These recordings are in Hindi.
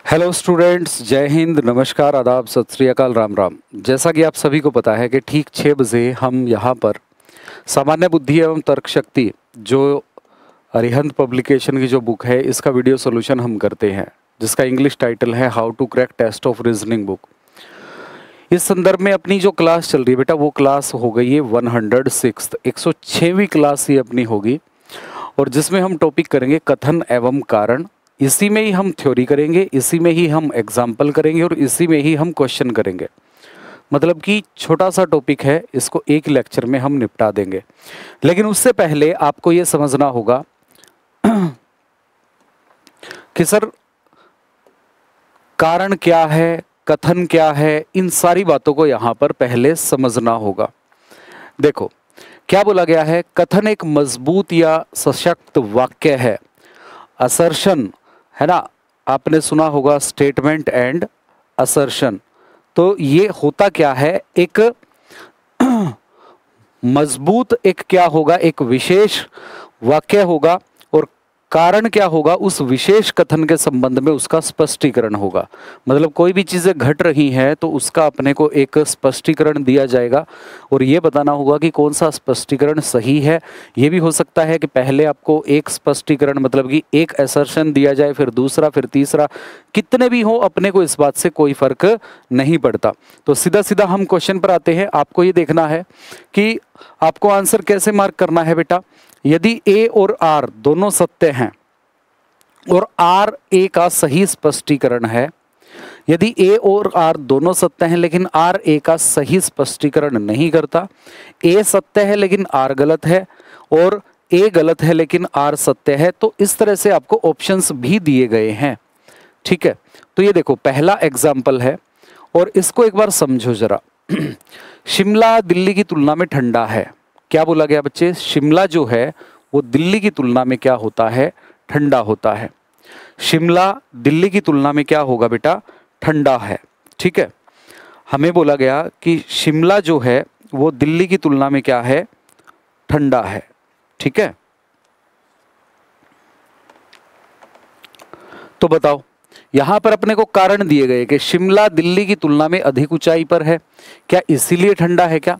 हेलो स्टूडेंट्स, जय हिंद, नमस्कार, आदाब, सत श्री अकाल, राम राम। जैसा कि आप सभी को पता है कि ठीक 6 बजे हम यहाँ पर सामान्य बुद्धि एवं तर्क शक्ति जो अरिहंत पब्लिकेशन की जो बुक है इसका वीडियो सॉल्यूशन हम करते हैं, जिसका इंग्लिश टाइटल है how to crack test of reasoning book. इस संदर्भ में अपनी जो क्लास चल रही है बेटा, वो क्लास हो गई है 106, 106वीं क्लास ये अपनी होगी, और जिसमें हम टॉपिक करेंगे कथन एवं कारण। इसी में ही हम थ्योरी करेंगे, इसी में ही हम एग्जाम्पल करेंगे और इसी में ही हम क्वेश्चन करेंगे। मतलब कि छोटा सा टॉपिक है, इसको एक लेक्चर में हम निपटा देंगे। लेकिन उससे पहले आपको ये समझना होगा कि सर कारण क्या है, कथन क्या है, इन सारी बातों को यहाँ पर पहले समझना होगा। देखो क्या बोला गया है, कथन एक मजबूत या सशक्त वाक्य है। असर्शन है ना, आपने सुना होगा स्टेटमेंट एंड असर्शन। तो ये होता क्या है, एक मजबूत एक क्या होगा, एक विशेष वाक्य होगा, और कारण क्या होगा, उस विशेष कथन के संबंध में उसका स्पष्टीकरण होगा। मतलब कोई भी चीज़ें घट रही हैं तो उसका अपने को एक स्पष्टीकरण दिया जाएगा, और ये बताना होगा कि कौन सा स्पष्टीकरण सही है। ये भी हो सकता है कि पहले आपको एक स्पष्टीकरण मतलब कि एक असर्शन दिया जाए, फिर दूसरा, फिर तीसरा, कितने भी हो अपने को इस बात से कोई फर्क नहीं पड़ता। तो सीधा सीधा हम क्वेश्चन पर आते हैं। आपको ये देखना है कि आपको आंसर कैसे मार्क करना है बेटा। यदि ए और आर दोनों सत्य हैं और आर ए का सही स्पष्टीकरण है, यदि ए और आर दोनों सत्य हैं लेकिन आर ए का सही स्पष्टीकरण नहीं करता, ए सत्य है लेकिन आर गलत है, और ए गलत है लेकिन आर सत्य है, तो इस तरह से आपको ऑप्शंस भी दिए गए हैं। ठीक है, तो ये देखो पहला एग्जाम्पल है और इसको एक बार समझो जरा। शिमला दिल्ली की तुलना में ठंडा है। क्या बोला गया बच्चे, शिमला जो है वो दिल्ली की तुलना में क्या होता है, ठंडा होता है। शिमला दिल्ली की तुलना में क्या होगा बेटा, ठंडा है। ठीक है, हमें बोला गया कि शिमला जो है वो दिल्ली की तुलना में क्या है, ठंडा है। ठीक है, तो बताओ यहां पर अपने को कारण दिए गए कि शिमला दिल्ली की तुलना में अधिक ऊंचाई पर है, क्या इसीलिए ठंडा है क्या?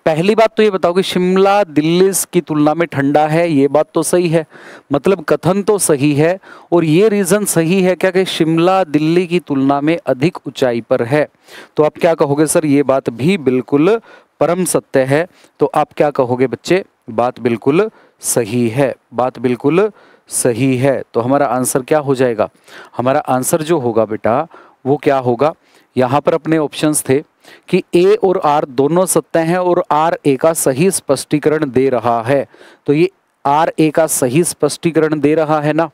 पहली बात तो ये बताओ कि शिमला दिल्ली की तुलना में ठंडा है, ये बात तो सही है, मतलब कथन तो सही है, और ये रीजन सही है क्या कि शिमला दिल्ली की तुलना में अधिक ऊंचाई पर है। तो आप क्या कहोगे, सर ये बात भी बिल्कुल परम सत्य है। तो आप क्या कहोगे बच्चे, बात बिल्कुल सही है, बात बिल्कुल सही है। तो हमारा आंसर क्या हो जाएगा, हमारा आंसर जो होगा बेटा वो क्या होगा, यहाँ पर अपने ऑप्शंस थे कि ए और आर दोनों सत्य हैं और आर ए का सही स्पष्टीकरण दे रहा है। तो ये आर ए का सही स्पष्टीकरण दे रहा है ना।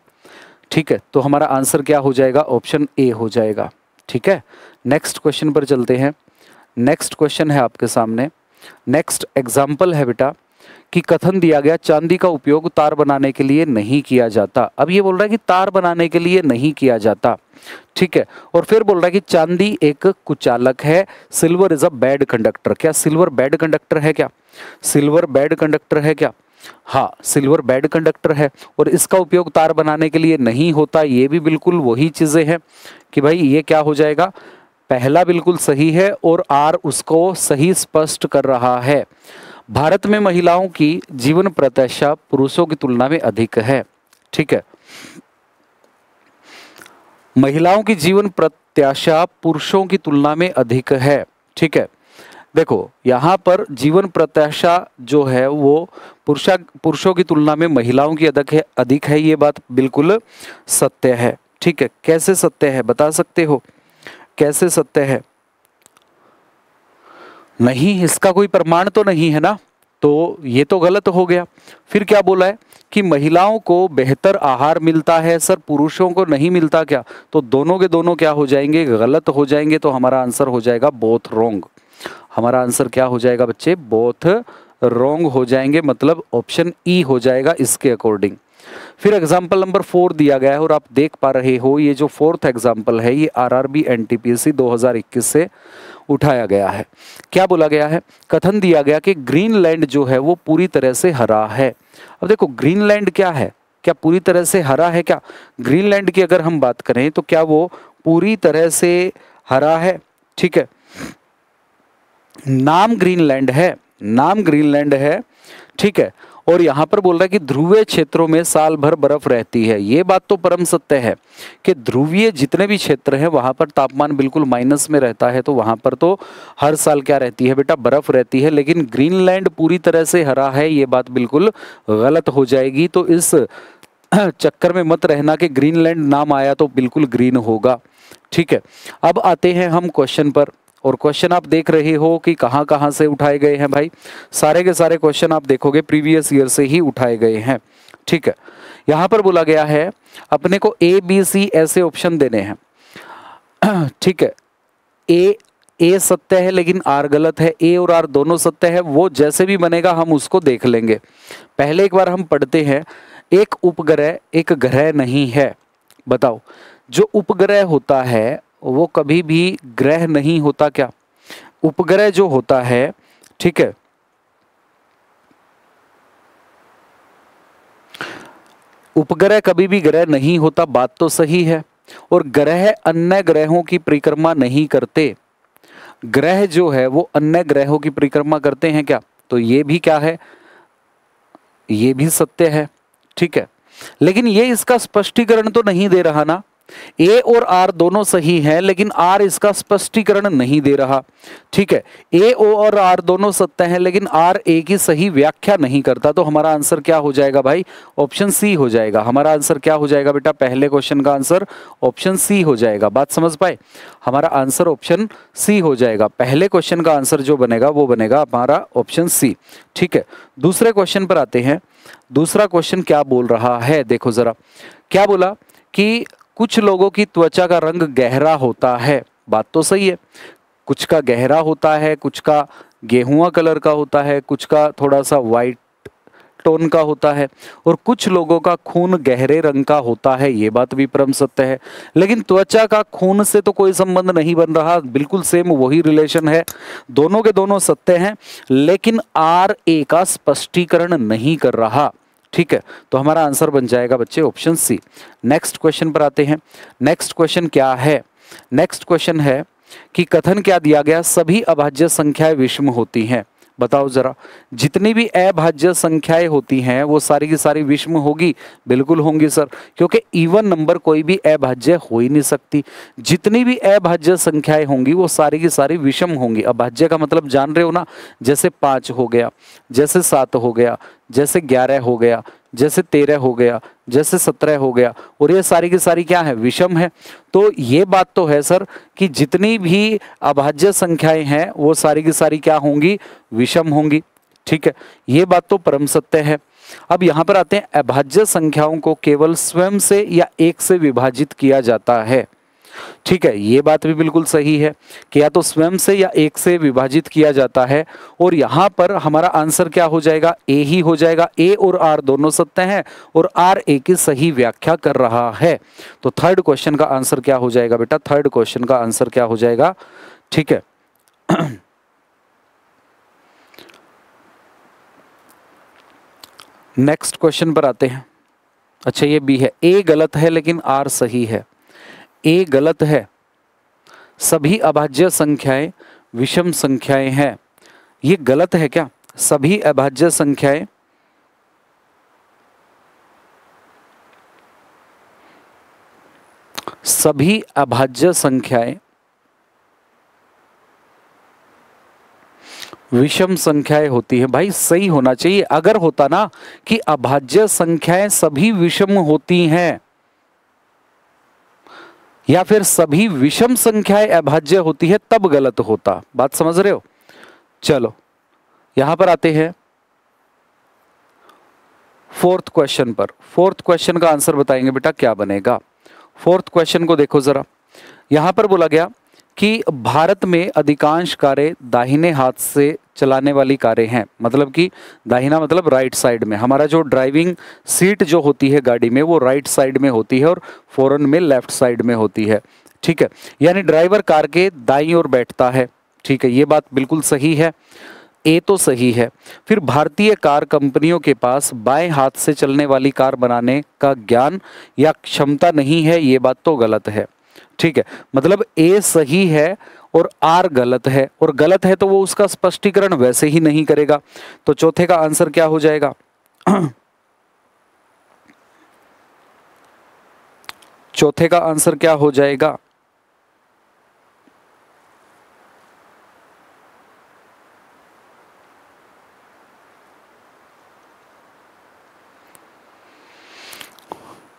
ठीक है, तो हमारा आंसर क्या हो जाएगा, ऑप्शन ए हो जाएगा। ठीक है, नेक्स्ट क्वेश्चन पर चलते हैं। नेक्स्ट क्वेश्चन है आपके सामने, नेक्स्ट एग्जाम्पल है बेटा कि कथन दिया गया चांदी का उपयोग तार बनाने के लिए नहीं किया जाता। अब ये बोल रहा है कि तार बनाने के लिए नहीं किया जाता। ठीक है, और फिर बोल रहा है कि चांदी एक कुचालक है, silver is a bad conductor. क्या सिल्वर बैड कंडक्टर है क्या, सिल्वर बैड कंडक्टर है क्या? हाँ, सिल्वर बैड कंडक्टर है, और इसका उपयोग तार बनाने के लिए नहीं होता। ये भी बिल्कुल वही चीजें हैं कि भाई ये क्या हो जाएगा, पहला बिल्कुल सही है और आर उसको सही स्पष्ट कर रहा है। भारत में महिलाओं की जीवन प्रत्याशा पुरुषों की तुलना में अधिक है। ठीक है, महिलाओं की जीवन प्रत्याशा पुरुषों की तुलना में अधिक है। ठीक है, देखो यहाँ पर जीवन प्रत्याशा जो है वो पुरुषों की तुलना में महिलाओं की अधिक है, ये बात बिल्कुल सत्य है। ठीक है, कैसे सत्य है बता सकते हो, कैसे सत्य है? नहीं, इसका कोई प्रमाण तो नहीं है ना, तो ये तो गलत हो गया। फिर क्या बोला है कि महिलाओं को बेहतर आहार मिलता है, सर पुरुषों को नहीं मिलता क्या? तो दोनों के दोनों क्या हो जाएंगे, गलत हो जाएंगे। तो हमारा आंसर हो जाएगा बोथ रोंग। हमारा आंसर क्या हो जाएगा बच्चे, बोथ रोंग हो जाएंगे, मतलब ऑप्शन ई हो जाएगा इसके अकॉर्डिंग। फिर एग्जाम्पल नंबर 4 दिया गया है और आप देख पा रहे हो ये जो फोर्थ एग्जाम्पल है ये आरआरबी एनटीपीसी 2021 से उठाया गया है। क्या बोला गया है, कथन दिया गया कि ग्रीनलैंड जो है वो पूरी तरह से हरा है। अब देखो ग्रीनलैंड क्या है, क्या पूरी तरह से हरा है क्या? ग्रीनलैंड की अगर हम बात करें तो क्या वो पूरी तरह से हरा है? ठीक है, नाम ग्रीनलैंड है, नाम ग्रीनलैंड है, ठीक है। और यहाँ पर बोल रहा है कि ध्रुवीय क्षेत्रों में साल भर बर्फ रहती है। ये बात तो परम सत्य है कि ध्रुवीय जितने भी क्षेत्र हैं वहाँ पर तापमान बिल्कुल माइनस में रहता है, तो वहाँ पर तो हर साल क्या रहती है बेटा? बर्फ रहती है। लेकिन ग्रीनलैंड पूरी तरह से हरा है, ये बात बिल्कुल गलत हो जाएगी। तो इस चक्कर में मत रहना कि ग्रीनलैंड नाम आया तो बिल्कुल ग्रीन होगा, ठीक है। अब आते हैं हम क्वेश्चन पर, और क्वेश्चन आप देख रहे हो कि कहाँ कहाँ से उठाए गए हैं भाई। सारे के सारे क्वेश्चन आप देखोगे प्रीवियस ईयर से ही उठाए गए हैं, ठीक है। यहाँ पर बोला गया है अपने को ए बी सी ऐसे ऑप्शन देने हैं, ठीक है। ए सत्य है लेकिन आर गलत है, ए और आर दोनों सत्य है। वो जैसे भी बनेगा हम उसको देख लेंगे। पहले एक बार हम पढ़ते हैं, एक उपग्रह एक ग्रह नहीं है। बताओ, जो उपग्रह होता है वो कभी भी ग्रह नहीं होता क्या? उपग्रह जो होता है, ठीक है, उपग्रह कभी भी ग्रह नहीं होता, बात तो सही है। और ग्रह अन्य ग्रहों की परिक्रमा नहीं करते। ग्रह जो है वो अन्य ग्रहों की परिक्रमा करते हैं क्या? तो ये भी क्या है? ये भी सत्य है, ठीक है। लेकिन ये इसका स्पष्टीकरण तो नहीं दे रहा ना। ए और आर दोनों सही हैं लेकिन आर इसका स्पष्टीकरण नहीं दे रहा, ठीक है। ए और आर दोनों सत्य हैं लेकिन आर ए की सही व्याख्या नहीं करता। तो हमारा आंसर क्या हो जाएगा भाई? ऑप्शन सी हो जाएगा। हमारा आंसर क्या हो जाएगा बेटा? पहले क्वेश्चन का आंसर ऑप्शन सी हो जाएगा। बात समझ पाए? हमारा आंसर ऑप्शन सी हो जाएगा। पहले क्वेश्चन का आंसर जो बनेगा वो बनेगा हमारा ऑप्शन सी, ठीक है। दूसरे क्वेश्चन पर आते हैं। दूसरा क्वेश्चन क्या बोल रहा है, देखो जरा। क्या बोला कि कुछ लोगों की त्वचा का रंग गहरा होता है। बात तो सही है, कुछ का गहरा होता है, कुछ का गेहुआ कलर का होता है, कुछ का थोड़ा सा वाइट टोन का होता है, और कुछ लोगों का खून गहरे रंग का होता है। ये बात भी परम सत्य है। लेकिन त्वचा का खून से तो कोई संबंध नहीं बन रहा, बिल्कुल सेम वही रिलेशन है। दोनों के दोनों सत्य हैं लेकिन आर ए का स्पष्टीकरण नहीं कर रहा, ठीक है। तो हमारा आंसर बन जाएगा बच्चे ऑप्शन सी। नेक्स्ट क्वेश्चन पर आते हैं। नेक्स्ट क्वेश्चन क्या है? नेक्स्ट क्वेश्चन है कि कथन क्या दिया गया? सभी अभाज्य संख्याएं विषम होती हैं। बताओ जरा, जितनी भी अभाज्य संख्याएं होती हैं वो सारी की सारी विषम होगी? बिल्कुल होंगी सर, क्योंकि इवन नंबर कोई भी अभाज्य हो ही नहीं सकती। जितनी भी अभाज्य संख्याएं होंगी वो सारी की सारी विषम होंगी। अभाज्य का मतलब जान रहे हो ना? जैसे 5 हो गया, जैसे 7 हो गया, जैसे 11 हो गया, जैसे 13 हो गया, जैसे 17 हो गया, और ये सारी की सारी क्या है? विषम है। तो ये बात तो है सर कि जितनी भी अभाज्य संख्याएं हैं वो सारी की सारी क्या होंगी? विषम होंगी, ठीक है। ये बात तो परम सत्य है। अब यहां पर आते हैं, अभाज्य संख्याओं को केवल स्वयं से या एक से विभाजित किया जाता है, ठीक है। ये बात भी बिल्कुल सही है कि या तो स्वयं से या एक से विभाजित किया जाता है। और यहां पर हमारा आंसर क्या हो जाएगा? ए ही हो जाएगा। ए और आर दोनों सत्य हैं और आर ए की सही व्याख्या कर रहा है। तो थर्ड क्वेश्चन का आंसर क्या हो जाएगा बेटा? थर्ड क्वेश्चन का आंसर क्या हो जाएगा? ठीक है। नेक्स्ट क्वेश्चन पर आते हैं। अच्छा, ये बी है। ए गलत है लेकिन आर सही है। ए गलत है, सभी अभाज्य संख्याएं विषम संख्याएं हैं। ये गलत है क्या? सभी अभाज्य संख्याएं सभी अभाज्य संख्याएं विषम संख्याएं होती हैं। भाई सही होना चाहिए। अगर होता ना कि अभाज्य संख्याएं सभी विषम होती हैं या फिर सभी विषम संख्याएं अभाज्य होती है तब गलत होता। बात समझ रहे हो? चलो यहां पर आते हैं फोर्थ क्वेश्चन पर। फोर्थ क्वेश्चन का आंसर बताएंगे बेटा क्या बनेगा। फोर्थ क्वेश्चन को देखो जरा। यहां पर बोला गया कि भारत में अधिकांश कारें दाहिने हाथ से चलाने वाली कारें हैं। मतलब कि दाहिना मतलब राइट साइड में। हमारा जो ड्राइविंग सीट जो होती है गाड़ी में वो राइट साइड में होती है और फॉरेन में लेफ्ट साइड में होती है, ठीक है। यानी ड्राइवर कार के दाईं ओर बैठता है, ठीक है। ये बात बिल्कुल सही है। ए तो सही है। फिर भारतीय कार कंपनियों के पास बाएं हाथ से चलने वाली कार बनाने का ज्ञान या क्षमता नहीं है, ये बात तो गलत है। ठीक है, मतलब ए सही है और आर गलत है, और गलत है तो वो उसका स्पष्टीकरण वैसे ही नहीं करेगा। तो चौथे का आंसर क्या हो जाएगा? चौथे का आंसर क्या हो जाएगा?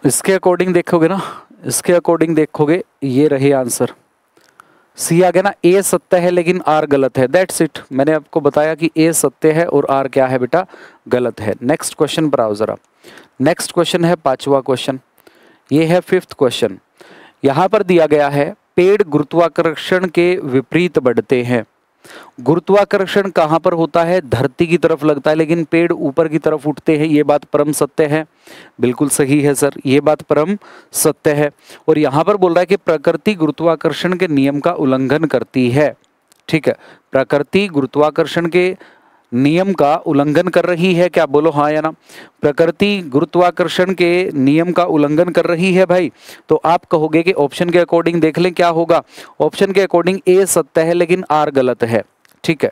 इसके अकॉर्डिंग देखोगे ना, इसके अकॉर्डिंग देखोगे, ये रहे आंसर। सी आ गया ना, ए सत्य है लेकिन आर गलत है। दैट्स इट, मैंने आपको बताया कि ए सत्य है और आर क्या है बेटा? गलत है। नेक्स्ट क्वेश्चन पर आओ जरा। नेक्स्ट क्वेश्चन है पांचवा क्वेश्चन, ये है फिफ्थ क्वेश्चन। यहां पर दिया गया है पेड़ गुरुत्वाकर्षण के विपरीत बढ़ते हैं। गुरुत्वाकर्षण कहां पर होता है? धरती की तरफ लगता है, लेकिन पेड़ ऊपर की तरफ उठते हैं, ये बात परम सत्य है। बिल्कुल सही है सर, ये बात परम सत्य है। और यहां पर बोल रहा है कि प्रकृति गुरुत्वाकर्षण के नियम का उल्लंघन करती है। ठीक है, प्रकृति गुरुत्वाकर्षण के नियम का उल्लंघन कर रही है क्या? बोलो हाँ या ना। प्रकृति गुरुत्वाकर्षण के नियम का उल्लंघन कर रही है भाई, तो आप कहोगे कि ऑप्शन के अकॉर्डिंग देख लें क्या होगा। ऑप्शन के अकॉर्डिंग ए सत्य है लेकिन आर गलत है। ठीक है,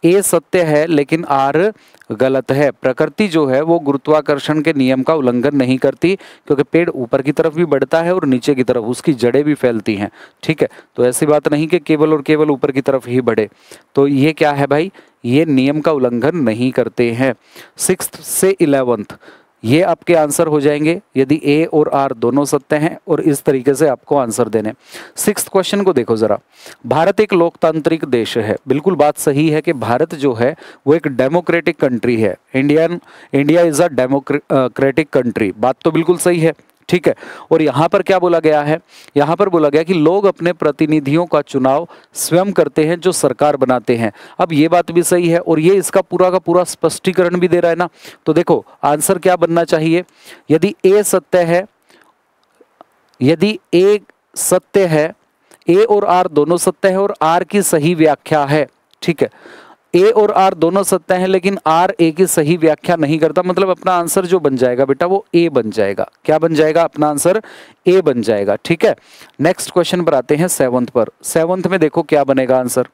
ए सत्य है लेकिन आर गलत है। प्रकृति जो है वो गुरुत्वाकर्षण के नियम का उल्लंघन नहीं करती, क्योंकि पेड़ ऊपर की तरफ भी बढ़ता है और नीचे की तरफ उसकी जड़ें भी फैलती हैं। ठीक है, तो ऐसी बात नहीं कि केवल और केवल ऊपर की तरफ ही बढ़े। तो ये क्या है भाई? ये नियम का उल्लंघन नहीं करते हैं। 6th से 11th ये आपके आंसर हो जाएंगे यदि ए और आर दोनों सत्य हैं, और इस तरीके से आपको आंसर देने। 6th क्वेश्चन को देखो जरा। भारत एक लोकतांत्रिक देश है। बिल्कुल बात सही है कि भारत जो है वो एक डेमोक्रेटिक कंट्री है। India is a democratic country, बात तो बिल्कुल सही है। ठीक है, और यहाँ पर क्या बोला गया है? यहाँ पर बोला गया कि लोग अपने प्रतिनिधियों का चुनाव स्वयं करते हैं जो सरकार बनाते हैं। अब ये बात भी सही है, और ये इसका पूरा का पूरा स्पष्टीकरण भी दे रहा है ना। तो देखो आंसर क्या बनना चाहिए? यदि ए सत्य है, यदि ए सत्य है, ए और आर दोनों सत्य है और आर की सही व्याख्या है। ठीक है, ए और आर दोनों सत्य हैं लेकिन आर ए की सही व्याख्या नहीं करता, मतलब अपना आंसर जो बन जाएगा बेटा वो ए बन जाएगा। क्या बन जाएगा? अपना आंसर ए बन जाएगा। ठीक है, नेक्स्ट क्वेश्चन पर आते हैं 7th पर। 7th में देखो क्या बनेगा आंसर,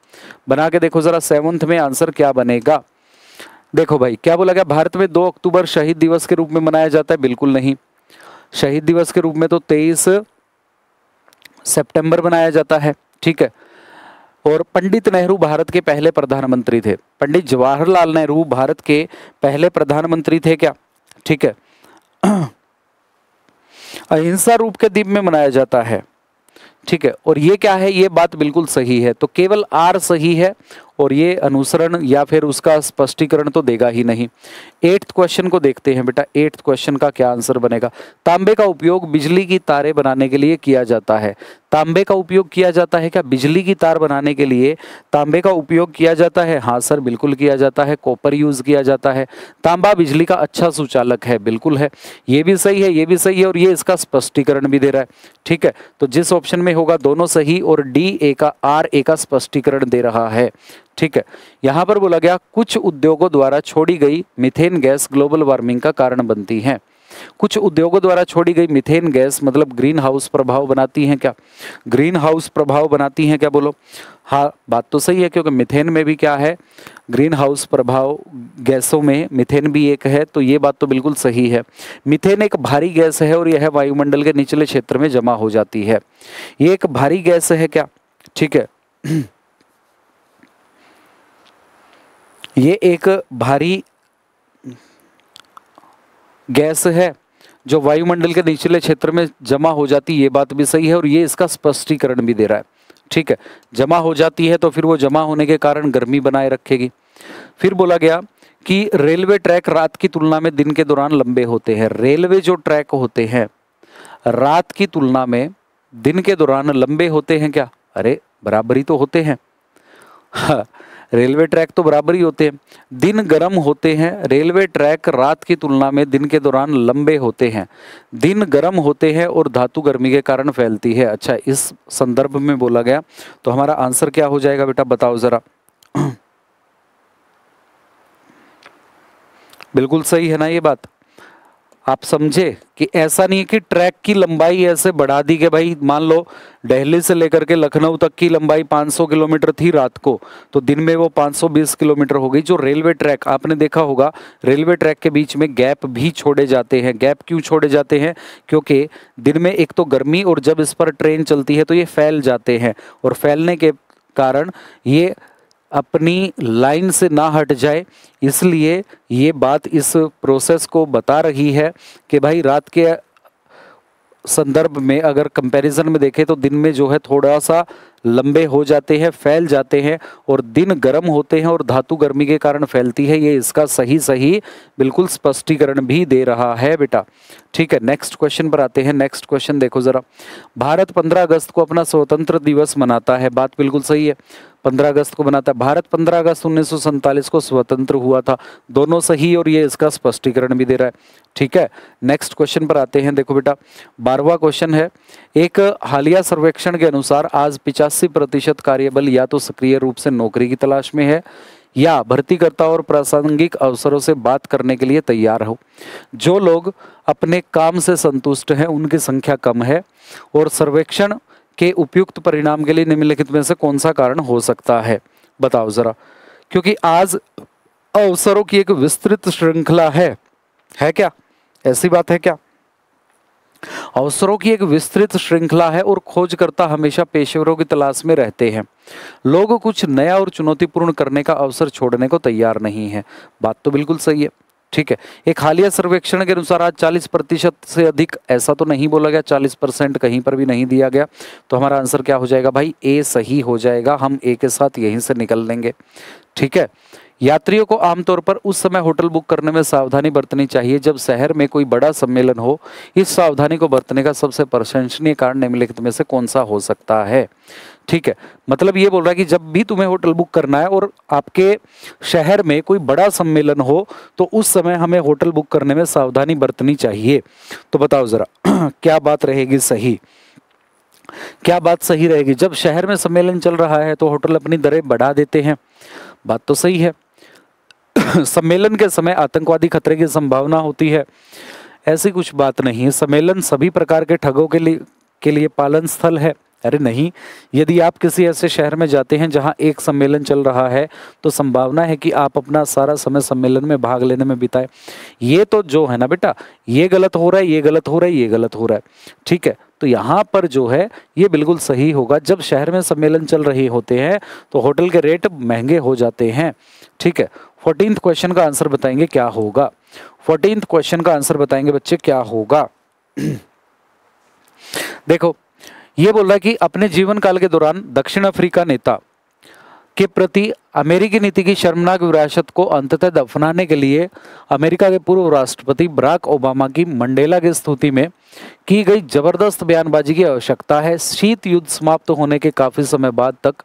बना के देखो जरा 7th में आंसर क्या बनेगा। देखो भाई क्या बोला गया? भारत में 2 अक्टूबर शहीद दिवस के रूप में मनाया जाता है। बिल्कुल नहीं, शहीद दिवस के रूप में तो 23 सितंबर मनाया जाता है। ठीक है, और पंडित नेहरू भारत के पहले प्रधानमंत्री थे। पंडित जवाहरलाल नेहरू भारत के पहले प्रधानमंत्री थे क्या? ठीक है, अहिंसा रूप के दिन में मनाया जाता है। ठीक है, और ये क्या है? ये बात बिल्कुल सही है। तो केवल आर सही है, और ये अनुसरण या फिर उसका स्पष्टीकरण तो देगा ही नहीं। 8th क्वेश्चन को देखते हैं बेटा। 8th क्वेश्चन का क्या आंसर बनेगा? तांबे का उपयोग बिजली की तारें बनाने के लिए किया जाता है। तांबे का उपयोग किया जाता है क्या? बिजली की तार बनाने के लिए तांबे का उपयोग किया जाता है। हाँ सर, बिल्कुल किया जाता है। कॉपर यूज किया जाता है। तांबा बिजली का अच्छा सुचालक है। बिल्कुल है, ये भी सही है, ये भी सही है, और ये इसका स्पष्टीकरण भी दे रहा है। ठीक है, तो जिस ऑप्शन में होगा दोनों सही, और डी ए का, आर ए का स्पष्टीकरण दे रहा है। ठीक है, यहां पर बोला गया कुछ उद्योगों द्वारा छोड़ी गई मीथेन गैस ग्लोबल वार्मिंग का कारण बनती है। कुछ उद्योगों द्वारा छोड़ी गई मीथेन गैस मतलब ग्रीन हाउस प्रभाव बनाती हैं क्या? ग्रीन हाउस प्रभाव बनाती हैं क्या? बोलो हाँ, बात तो सही है, क्योंकि मीथेन में भी क्या है? ग्रीन हाउस प्रभाव गैसों में मीथेन भी एक है, तो ये बात तो बिल्कुल सही है। मीथेन एक भारी गैस है और यह वायुमंडल के निचले क्षेत्र में जमा हो जाती है। ये एक भारी गैस है क्या? ठीक है, ये एक भारी गैस है जो वायुमंडल के निचले क्षेत्र में जमा हो जाती है, ये बात भी सही है, और ये इसका स्पष्टीकरण भी दे रहा है। ठीक है, जमा हो जाती है तो फिर वो जमा होने के कारण गर्मी बनाए रखेगी। फिर बोला गया कि रेलवे ट्रैक रात की तुलना में दिन के दौरान लंबे होते हैं। रेलवे जो ट्रैक होते हैं रात की तुलना में दिन के दौरान लंबे होते हैं क्या? अरे बराबरी तो होते हैं। हाँ, रेलवे ट्रैक तो बराबर ही होते हैं। दिन गर्म होते हैं, रेलवे ट्रैक रात की तुलना में दिन के दौरान लंबे होते हैं। दिन गर्म होते हैं और धातु गर्मी के कारण फैलती है। अच्छा, इस संदर्भ में बोला गया, तो हमारा आंसर क्या हो जाएगा बेटा? बताओ जरा। बिल्कुल सही है ना ये बात। आप समझे कि ऐसा नहीं है कि ट्रैक की लंबाई ऐसे बढ़ा दी कि भाई मान लो दिल्ली से लेकर के लखनऊ तक की लंबाई 500 किलोमीटर थी रात को, तो दिन में वो 520 किलोमीटर हो गई। जो रेलवे ट्रैक आपने देखा होगा, रेलवे ट्रैक के बीच में गैप भी छोड़े जाते हैं। गैप क्यों छोड़े जाते हैं? क्योंकि दिन में एक तो गर्मी, और जब इस पर ट्रेन चलती है तो ये फैल जाते हैं, और फैलने के कारण ये अपनी लाइन से ना हट जाए, इसलिए ये बात इस प्रोसेस को बता रही है कि भाई रात के संदर्भ में अगर कंपैरिजन में देखें तो दिन में जो है थोड़ा सा लंबे हो जाते हैं, फैल जाते हैं, और दिन गर्म होते हैं और धातु गर्मी के कारण फैलती है। ये इसका सही बिल्कुल स्पष्टीकरण भी दे रहा है बेटा। ठीक है, नेक्स्ट क्वेश्चन पर आते हैं। नेक्स्ट क्वेश्चन देखो जरा। भारत 15 अगस्त को अपना स्वतंत्र दिवस मनाता है। बात बिल्कुल सही है, 15 अगस्त को मनाता है। भारत 15 अगस्त 1947 को स्वतंत्र हुआ था। दोनों सही, और ये इसका स्पष्टीकरण भी दे रहा है। ठीक है, नेक्स्ट क्वेश्चन पर आते हैं। देखो बेटा, 12वां क्वेश्चन है। एक हालिया सर्वेक्षण के अनुसार आज 85% कार्यबल या तो सक्रिय रूप से नौकरी की तलाश में है या भर्तीकर्ता और प्रासंगिक अवसरों से बात करने के लिए तैयार हो। जो लोग अपने काम से संतुष्ट हैं उनकी संख्या कम है, और सर्वेक्षण के उपयुक्त परिणाम के लिए निम्नलिखित में से कौन सा कारण हो सकता है? बताओ जरा। क्योंकि आज अवसरों की एक विस्तृत श्रृंखला है क्या? ऐसी बात है क्या? अवसरों की एक विस्तृत श्रृंखला है, और खोजकर्ता हमेशा पेशेवरों की तलाश में रहते हैं। लोग कुछ नया और चुनौतीपूर्ण करने का अवसर छोड़ने को तैयार नहीं है। बात तो बिल्कुल सही है। ठीक है, एक हालिया सर्वेक्षण के अनुसार आज 40% से अधिक, ऐसा तो नहीं बोला गया, 40% कहीं पर भी नहीं दिया गया, तो हमारा आंसर क्या हो जाएगा भाई? ए सही हो जाएगा। हम ए के साथ यहीं से निकल लेंगे। ठीक है, यात्रियों को आमतौर पर उस समय होटल बुक करने में सावधानी बरतनी चाहिए जब शहर में कोई बड़ा सम्मेलन हो। इस सावधानी को बरतने का सबसे प्रशंसनीय कारण निम्नलिखित में से कौन सा हो सकता है? ठीक है, मतलब ये बोल रहा है कि जब भी तुम्हें होटल बुक करना है और आपके शहर में कोई बड़ा सम्मेलन हो, तो उस समय हमें होटल बुक करने में सावधानी बरतनी चाहिए। तो बताओ जरा क्या बात रहेगी सही? क्या बात सही रहेगी? जब शहर में सम्मेलन चल रहा है तो होटल अपनी दरें बढ़ा देते हैं। बात तो सही है। सम्मेलन के समय आतंकवादी खतरे की संभावना होती है। ऐसी कुछ बात नहीं है। सम्मेलन सभी प्रकार के ठगों के लिए पालन स्थल है। अरे नहीं, यदि आप किसी ऐसे शहर में जाते हैं जहां एक सम्मेलन चल रहा है, तो संभावना है कि आप अपना सारा समय सम्मेलन में भाग लेने में बिताएं। ये तो जो है ना बेटा, ये गलत हो रहा है, ये गलत हो रहा है, ये गलत हो रहा है। ठीक है, तो यहाँ पर जो है ये बिल्कुल सही होगा। जब शहर में सम्मेलन चल रहे होते हैं तो होटल के रेट महंगे हो जाते हैं। ठीक है, 14th क्वेश्चन का आंसर बताएंगे क्या होगा? 14th क्वेश्चन का आंसर बताएंगे बच्चे क्या होगा? देखो, ये बोल रहा है कि अपने जीवन काल के दौरान दक्षिण अफ्रीका नेता के प्रति अमेरिकी नीति की शर्मनाक विरासत को अंततः दफनाने के लिए अमेरिका के पूर्व राष्ट्रपति बराक ओबामा की मंडेला की स्तुति में की गई जबरदस्त बयानबाजी की आवश्यकता है। शीत युद्ध समाप्त होने के काफी समय बाद तक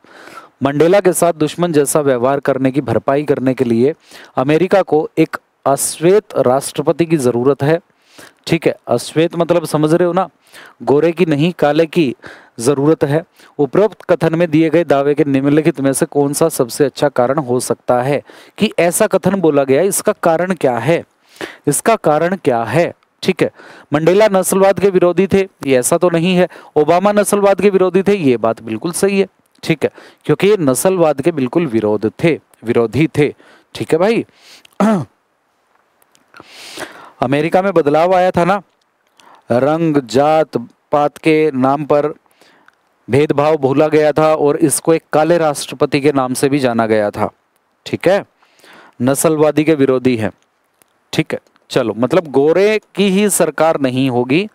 मंडेला के साथ दुश्मन जैसा व्यवहार करने की भरपाई करने के लिए अमेरिका को एक अश्वेत राष्ट्रपति की जरूरत है। ठीक है, अश्वेत मतलब समझ रहे हो ना, गोरे की नहीं काले की जरूरत है। उपरोक्त कथन में दिए गए दावे के निम्नलिखित में से कौन सा सबसे अच्छा कारण हो सकता है कि ऐसा कथन बोला गया? इसका कारण क्या है? इसका कारण क्या है? ठीक है, मंडेला नस्लवाद के विरोधी थे, ये ऐसा तो नहीं है। ओबामा नस्लवाद के विरोधी थे, ये बात बिल्कुल सही है। ठीक है, क्योंकि ये नस्लवाद के बिल्कुल विरोधी थे। ठीक है भाई, अमेरिका में बदलाव आया था ना, रंग जात पात के नाम पर भेदभाव भूला गया था, और इसको एक काले राष्ट्रपति के नाम से भी जाना गया था। ठीक है, नस्लवादी के विरोधी है। ठीक है, चलो, मतलब गोरे की ही सरकार नहीं होगी,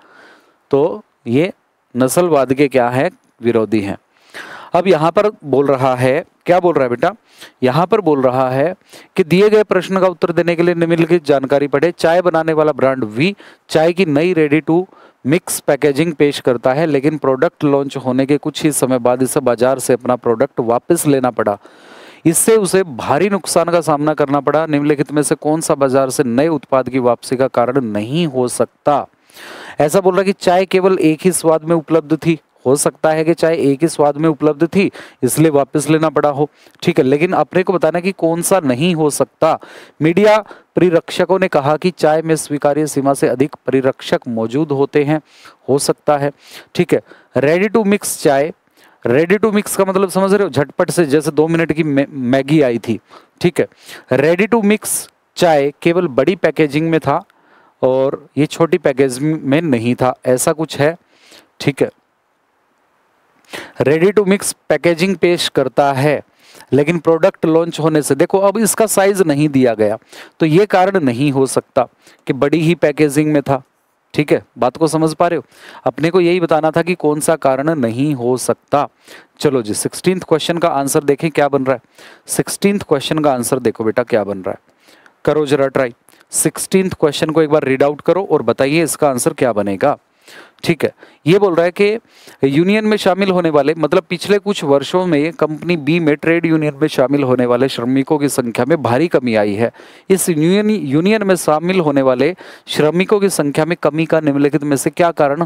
तो ये नस्लवाद के क्या है? विरोधी है। अब यहाँ पर बोल रहा है, क्या बोल रहा है बेटा? यहाँ पर बोल रहा है कि दिए गए प्रश्न का उत्तर देने के लिए निम्नलिखित जानकारी पढ़े। चाय बनाने वाला ब्रांड वी चाय की नई रेडी टू मिक्स पैकेजिंग पेश करता है, लेकिन प्रोडक्ट लॉन्च होने के कुछ ही समय बाद इसे बाजार से अपना प्रोडक्ट वापस लेना पड़ा। इससे उसे भारी नुकसान का सामना करना पड़ा। निम्नलिखित में से कौन सा बाजार से नए उत्पाद की वापसी का कारण नहीं हो सकता? ऐसा बोल रहा है कि चाय केवल एक ही स्वाद में उपलब्ध थी, हो सकता है कि चाय एक ही स्वाद में उपलब्ध थी इसलिए वापस लेना पड़ा हो, ठीक है, लेकिन अपने को बताना कि कौन सा नहीं हो सकता। मीडिया परिरक्षकों ने कहा कि चाय में स्वीकार्य सीमा से अधिक परिरक्षक मौजूद होते हैं, हो सकता है, ठीक है। रेडी टू मिक्स चाय, रेडी टू मिक्स का मतलब समझ रहे हो, झटपट से, जैसे 2 मिनट की मैगी आई थी, ठीक है। रेडी टू मिक्स चाय केवल बड़ी पैकेजिंग में था और ये छोटी पैकेजिंग में नहीं था, ऐसा कुछ है, ठीक है। रेडी टू मिक्स पैकेजिंग पेश करता है लेकिन प्रोडक्ट लॉन्च होने से, देखो अब इसका साइज नहीं दिया गया तो ये कारण नहीं हो सकता कि बड़ी ही पैकेजिंग में था, ठीक है। बात को समझ पा रहे हो, अपने को यही बताना था कि कौन सा कारण नहीं हो सकता। चलो जी 16th क्वेश्चन का आंसर देखें क्या बन रहा है। 16th क्वेश्चन का आंसर देखो बेटा क्या बन रहा है, करो जरा ट्राई। 16th क्वेश्चन को एक बार रीड आउट करो और बताइए इसका आंसर क्या बनेगा, ठीक है। ये बोल रहा है कि यूनियन में शामिल होने वाले, मतलब पिछले कुछ वर्षों में कंपनी बी में ट्रेड यूनियन में शामिल होने वाले श्रमिकों की संख्या में भारी कमी आई है। इस यूनियन में शामिल होने वाले श्रमिकों की संख्या में कमी का निम्नलिखित में से क्या कारण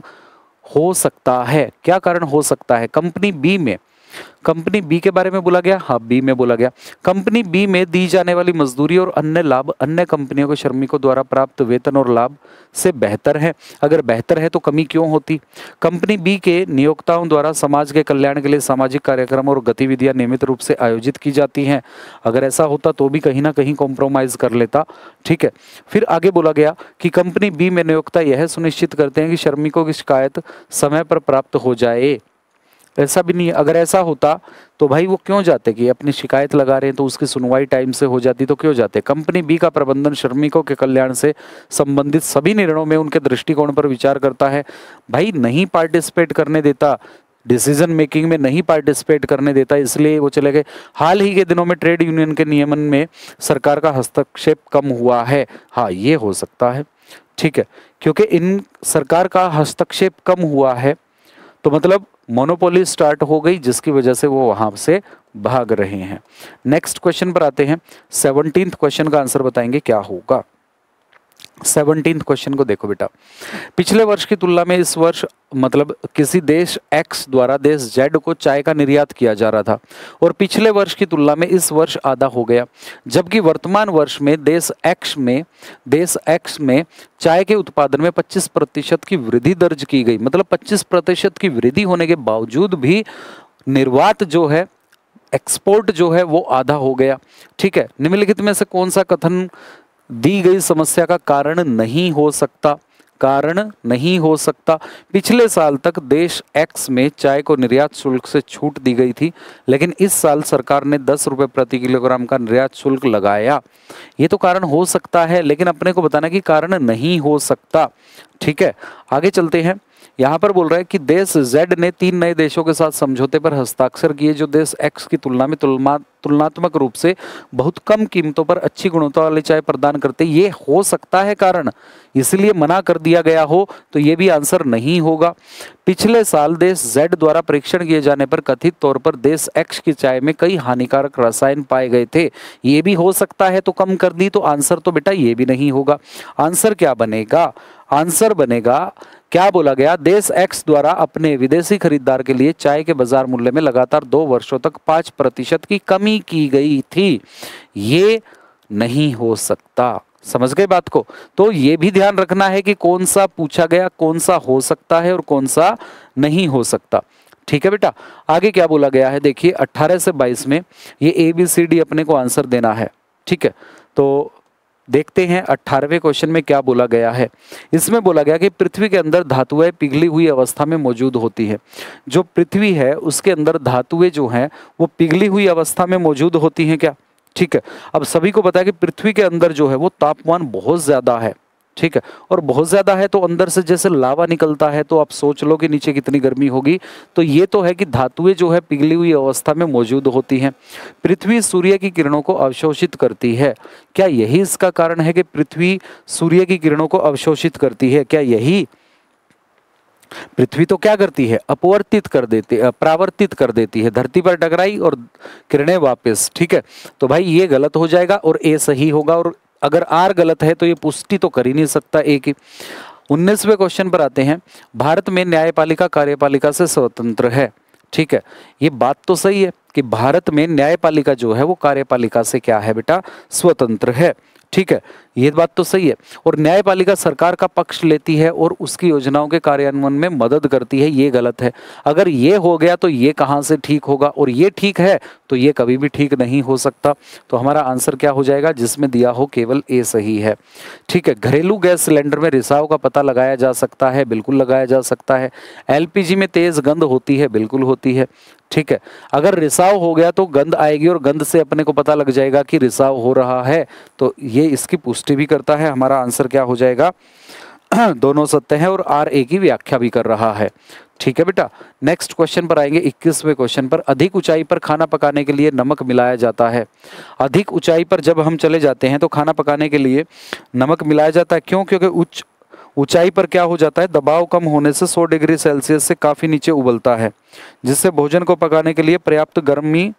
हो सकता है, क्या कारण हो सकता है। कंपनी बी में, कंपनी बी के बारे में बोला गया, हाँ बी में बोला गया, कंपनी बी में दी जाने वाली मजदूरी और अन्य लाभ अन्य कंपनियों के श्रमिकों द्वारा प्राप्त वेतन और लाभ से बेहतर है। अगर बेहतर है तो कमी क्यों होती। कंपनी बी के नियोक्ताओं द्वारा समाज के कल्याण के लिए सामाजिक कार्यक्रम और गतिविधियां नियमित रूप से आयोजित की जाती हैं। अगर ऐसा होता तो भी कहीं ना कहीं कॉम्प्रोमाइज कर लेता, ठीक है। फिर आगे बोला गया कि कंपनी बी में नियोक्ता यह सुनिश्चित करते हैं कि श्रमिकों की शिकायत समय पर प्राप्त हो जाए। ऐसा भी नहीं है, अगर ऐसा होता तो भाई वो क्यों जाते कि अपनी शिकायत लगा रहे हैं तो उसकी सुनवाई टाइम से हो जाती तो क्यों जाते। कंपनी बी का प्रबंधन श्रमिकों के कल्याण से संबंधित सभी निर्णयों में उनके दृष्टिकोण पर विचार करता है। भाई नहीं पार्टिसिपेट करने देता, डिसीजन मेकिंग में नहीं पार्टिसिपेट करने देता, इसलिए वो चले गए। हाल ही के दिनों में ट्रेड यूनियन के नियमन में सरकार का हस्तक्षेप कम हुआ है, हाँ ये हो सकता है, ठीक है। क्योंकि इन सरकार का हस्तक्षेप कम हुआ है तो मतलब मोनोपोली स्टार्ट हो गई जिसकी वजह से वो वहां से भाग रहे हैं। नेक्स्ट क्वेश्चन पर आते हैं। 17th क्वेश्चन का आंसर बताएंगे क्या होगा। 17th क्वेश्चन को देखो बेटा, पिछले वर्ष की तुलना में इस वर्ष मतलब किसी देश एक्स द्वारा देश जेड को चाय का निर्यात किया जा रहा था और पिछले वर्ष की तुलना में इस वर्ष आधा हो गया, जबकि वर्तमान वर्ष में देश एक्स में चाय के उत्पादन में 25% की वृद्धि दर्ज की गई। मतलब 25% की वृद्धि होने के बावजूद भी निर्यात जो है, एक्सपोर्ट जो है वो आधा हो गया, ठीक है। निम्नलिखित में से कौन सा कथन दी गई समस्या का कारण नहीं हो सकता, कारण नहीं हो सकता। पिछले साल तक देश एक्स में चाय को निर्यात शुल्क से छूट दी गई थी, लेकिन इस साल सरकार ने 10 रुपये प्रति किलोग्राम का निर्यात शुल्क लगाया। ये तो कारण हो सकता है लेकिन अपने को बताना कि कारण नहीं हो सकता, ठीक है। आगे चलते हैं। यहाँ पर बोल रहा है कि देश जेड ने 3 नए देशों के साथ समझौते पर हस्ताक्षर किए जो देश एक्स की तुलना में तुलनात्मक रूप से बहुत कम कीमतों पर अच्छी गुणवत्ता वाली चाय प्रदान करते। ये हो सकता है कारण, इसलिए मना कर दिया गया हो तो ये भी आंसर नहीं होगा। पिछले साल देश जेड द्वारा परीक्षण किए जाने पर कथित तौर पर देश एक्स की चाय में कई हानिकारक रसायन पाए गए थे। ये भी हो सकता है तो कम कर दी, तो आंसर तो बेटा ये भी नहीं होगा। आंसर क्या बनेगा, आंसर बनेगा क्या बोला गया, देश एक्स द्वारा अपने विदेशी खरीदार के लिए चाय के बाजार मूल्य में लगातार 2 वर्षों तक 5% की कमी की गई थी। ये नहीं हो सकता, समझ गए बात को। तो ये भी ध्यान रखना है कि कौन सा पूछा गया, कौन सा हो सकता है और कौन सा नहीं हो सकता, ठीक है बेटा। आगे क्या बोला गया है देखिए, 18 से 22 में ये ABCD अपने को आंसर देना है, ठीक है। तो देखते हैं 18वें क्वेश्चन में क्या बोला गया है। इसमें बोला गया कि पृथ्वी के अंदर धातुएं पिघली हुई अवस्था में मौजूद होती है। जो पृथ्वी है उसके अंदर धातुएं जो हैं वो पिघली हुई अवस्था में मौजूद होती हैं क्या, ठीक है। अब सभी को पता है कि पृथ्वी के अंदर जो है वो तापमान बहुत ज्यादा है, ठीक है, और बहुत ज्यादा है तो अंदर से जैसे लावा निकलता है तो आप सोच लो कि नीचे कितनी गर्मी होगी। तो ये तो है कि धातुएं जो है पिघली हुई अवस्था में मौजूद होती हैं। पृथ्वी सूर्य की किरणों को अवशोषित करती है, क्या यही इसका कारण है कि पृथ्वी सूर्य की किरणों को अवशोषित करती है? क्या यही पृथ्वी तो क्या करती है, अपवर्तित कर देती, परावर्तित कर देती है, धरती पर टकराई और किरणें वापस, ठीक है। तो भाई ये गलत हो जाएगा और ए सही होगा, और अगर आर गलत है तो ये पुष्टि तो कर ही नहीं सकता ए की। 19वें क्वेश्चन पर आते हैं। भारत में न्यायपालिका कार्यपालिका से स्वतंत्र है। ठीक है, ये बात तो सही है कि भारत में न्यायपालिका जो है वो कार्यपालिका से क्या है बेटा, स्वतंत्र है। ठीक है, ये बात तो सही है। और न्यायपालिका सरकार का पक्ष लेती है और उसकी योजनाओं के कार्यान्वयन में मदद करती है, ये गलत है। अगर ये हो गया तो ये कहाँ से ठीक होगा, और ये ठीक है तो ये कभी भी ठीक नहीं हो सकता। तो हमारा आंसर क्या हो जाएगा, जिसमें दिया हो केवल ए सही है। ठीक है, घरेलू गैस सिलेंडर में रिसाव का पता लगाया जा सकता है, बिल्कुल लगाया जा सकता है। एलपीजी में तेज गंध होती है, बिल्कुल होती है। ठीक है, अगर रिसाव हो गया तो गंध आएगी और गंध से अपने को पता लग जाएगा कि रिसाव हो रहा है, तो ये इसकी पुष्टि भी करता है। हमारा आंसर क्या हो जाएगा, दोनों सत्य हैं और आर ए की व्याख्या भी कर रहा है। ठीक है बेटा, नेक्स्ट क्वेश्चन पर आएंगे। 21वें क्वेश्चन पर, अधिक ऊंचाई पर खाना पकाने के लिए नमक मिलाया जाता है। अधिक ऊंचाई पर जब हम चले जाते हैं तो खाना पकाने के लिए नमक मिलाया जाता है। क्यों? क्योंकि ऊंचाई पर क्या हो जाता है, दबाव कम होने से 100 डिग्री सेल्सियस से काफ़ी नीचे उबलता है, जिससे भोजन को पकाने के लिए पर्याप्त गर्मी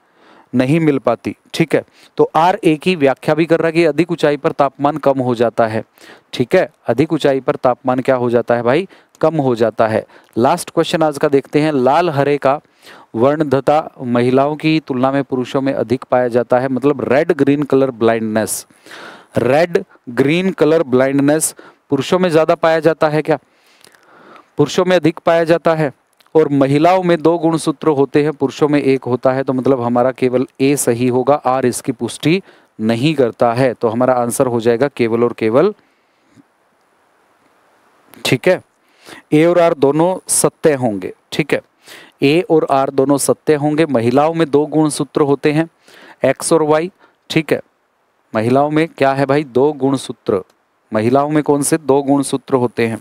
नहीं मिल पाती। ठीक है, तो आर ए की व्याख्या भी कर रहा है कि अधिक ऊंचाई पर तापमान कम हो जाता है। ठीक है, अधिक ऊंचाई पर तापमान क्या हो जाता है भाई, कम हो जाता है। लास्ट क्वेश्चन आज का देखते हैं। लाल हरे का वर्णद्रता महिलाओं की तुलना में पुरुषों में अधिक पाया जाता है, मतलब red green colour blindness. Red green colour blindness पुरुषों में ज्यादा पाया जाता है क्या? पुरुषों में अधिक पाया जाता है। और महिलाओं में 2 गुणसूत्र होते हैं, पुरुषों में 1 होता है। तो मतलब हमारा केवल ए सही होगा, आर इसकी पुष्टि नहीं करता है। तो हमारा आंसर हो जाएगा केवल और केवल। ठीक है, ए और आर दोनों सत्य होंगे। ठीक है, ए और आर दोनों सत्य होंगे। महिलाओं में 2 गुणसूत्र होते हैं, एक्स और वाई। ठीक है, महिलाओं में क्या है भाई, 2 गुणसूत्र। महिलाओं में कौन से 2 गुणसूत्र होते हैं?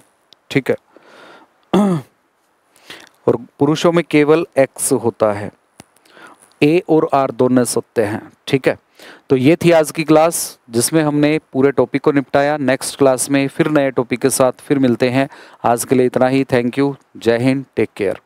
ठीक है, और पुरुषों में केवल एक्स होता है। ए और आर दोनों सत्य हैं। ठीक है, तो ये थी आज की क्लास जिसमें हमने पूरे टॉपिक को निपटाया। नेक्स्ट क्लास में फिर नए टॉपिक के साथ फिर मिलते हैं। आज के लिए इतना ही। थैंक यू, जय हिंद, टेक केयर।